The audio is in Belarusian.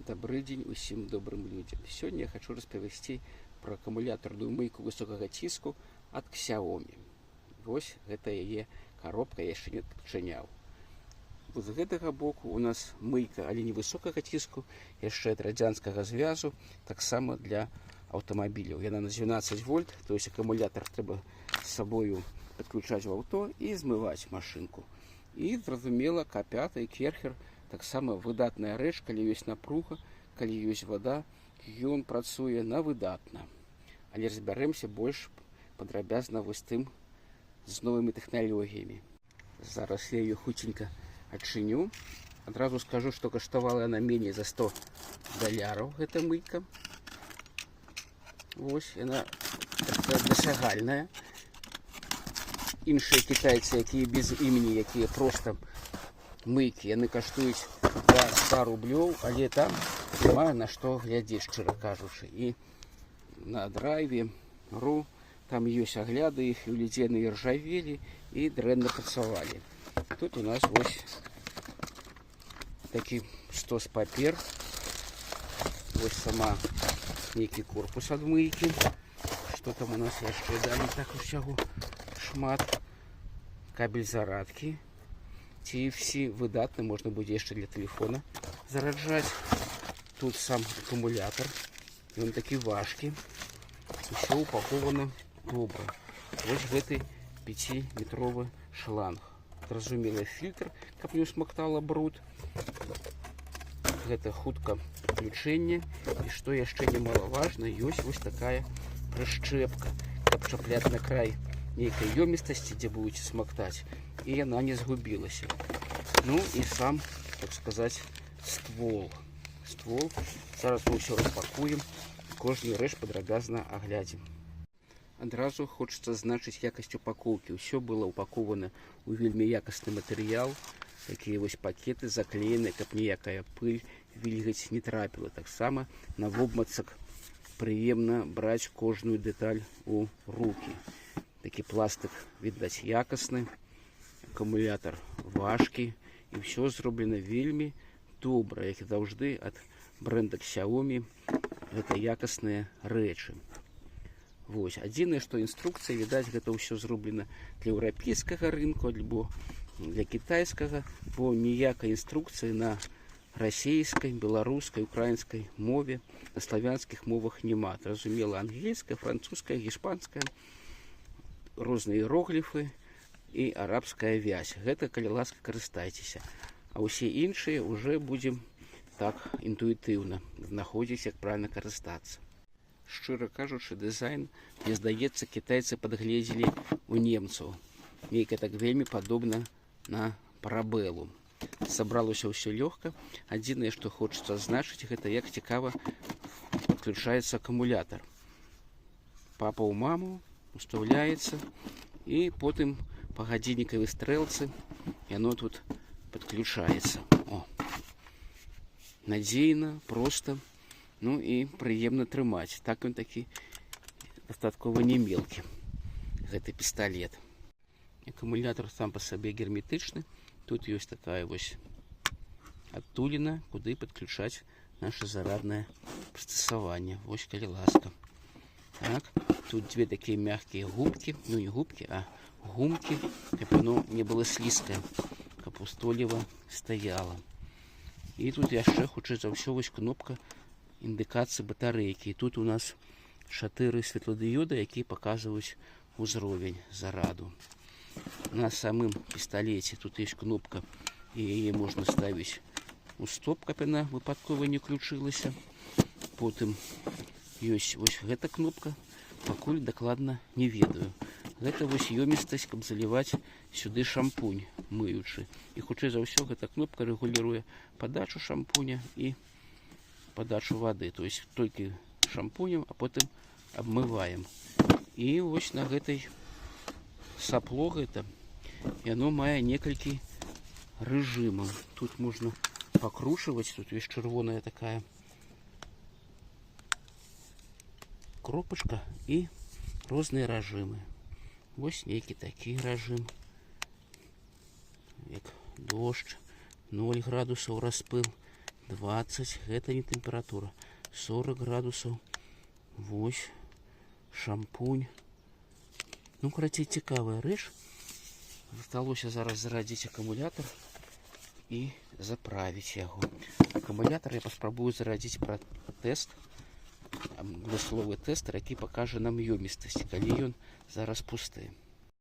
Добрый день усім добрым людям. Сегодня я хочу распавесці про аккумуляторную мыйку высокого ціску от Xiaomi. Вось гэта яе коробка, я яшчэ не адчыняў. Вот з гэтага боку у нас мыйка, але не высокага ціску, яшчэ ад радзянскага звязу, таксама для аўтамабіляў. Яна на 12 вольт, то есть аккумулятор трэба з сабою падключаць в аўто і змываць машынку. І зразумела, К5 і Керхер таксама выдатная рэч, калі ёсць напруга, калі ёсць вода, ён працуе на выдатна. Але разбярэмся больш падрабязна вось тым з новымі тэхналогіямі. Зараз я ее хутенька адчыню. Адразу скажу, што каштавала яна меней за $100. Гэта мыйка. Вось яна дасягальная. Іншыя кітайцы, якія без імені, якія проста мыйкі, яны каштуюць за 100 рублёў, але там няма на што глядзець, шчыра кажучы. І на драйве.ру там ёсць агляды іх, і людзі яны іржавелі і дрэнна працавалі. Тут у нас вось такі стос папер. Вось сама нейкі корпус ад мыйкі. Што там у нас яшчэ далі так усяго шмат. Кабель зарадкі. Type-C выдатны, можна будзе яшчэ для телефона зараджаць. Тут сам аккумулятор. Ён такі важкі. Усё упаковано добра. Вось гэты 5-метровы шланг. Зразумела, фільтр, каб не усмактала бруд. Гэта хутка включэнне. І што яшчэ немалаважна, ёсць вось такая прышчэпка, каб чапляць на край нейкай ёмістасці, дзе будуце смактаць, і яна не згубілася. Ну і сам, так сказаць, ствол. Зараз мы ўсё распакуем, кожную рэч падрабязна аглядзім. Адразу хочацца значыць якасць упакоўкі. Усё было упакована ў вельмі якасны матэрыял. Такія вось пакеты заклееныя, каб ніякая пыль, вільгаць не трапіла. Таксама на вобмацак прыемна браць кожную дэталь у рукі. Такі пластик, відаць, якасны, аккумулятор важкі, і ўсё зроблена вельмі добра, як і заўжды ад бренда Xiaomi. Гэта якасныя рэчы. Вось, адзінае, што інструкцыя, відаць, гэта ўсё зроблена для еўрапейскага рынку, альбо для кітайскага, бо ніякай інструкцыі на расійскай, беларускай, украінскай мове, на славянскіх мовах няма. Зразумела, ангельская, французская, іспанская, розныя іерогліфы і арабская вязь. Гэта, калі ласка, карыстайцеся. А ўсе іншыя уже будзем так інтуітыўна знаходзіць, як правильно карыстацца. Шчыра кажучы, дызайн, мне здаецца, кітайцы падгледзелі у немцаў. Нейка так вельмі падобна на парабелу. Сабралося ўсё лёгка. Адзінае, што хочацца адзначыць, гэта як цікава падключаецца аккумулятор. Папа ў маму устаўляецца, і потым па гадзіннікавай стрэлцы яно тут падключаецца. Надзейна, проста, ну і прыемна трымаць. Так ён такі дастаткова не мелкі, гэты пісталет. Аккумулятор сам па сабе герметычны. Тут ёсць такая вось адтуліна, куды падключаць наше зараднае прыстасаванне. Вось, калі ласка. Так, тут две такие мягкие губки, ну не губки, а гумки, каб оно не было слизкое, каб устойліва стояло. И тут яшчэ, хутчэй за ўсё, вось кнопка індыкацыі батарэйкі. И тут у нас 4 светладыёда, якія паказваюць узровень зараду. На самым пісталеце тут есть кнопка, і яе можна ставіць у стоп, каб яна выпадкова не включылася. Потым ёсць вось гэта кнопка, пакуль дакладна не ведаю. Гэта вось ёмістасць, каб заліваць сюды шампунь мыючы. І хутчэй за ўсё гэта кнопка рэгулюе падачу шампуня і падачу вады. То есть толькі шампунем, а потым абмываем. І вось на гэтай сапло гэта, яно мае некалькі рэжымаў. Тут можна пакручваць, тут ёсць чырвоная такая кропачка і розныя рэжымы. Вось нейкі такі рэжым, як дождж, 0 градусаў распыл, 20, гэта не тэмпература, 40 градусаў. Вось, шампунь. Ну, карацей, цікавая рэч. Засталося зараз зарадзіць акумулятор і заправіць яго. Акумулятор я паспрабую зарадзіць пра тэст, весловы тэстер, які пакажа нам ёмістасць, калі ён зараз пусты.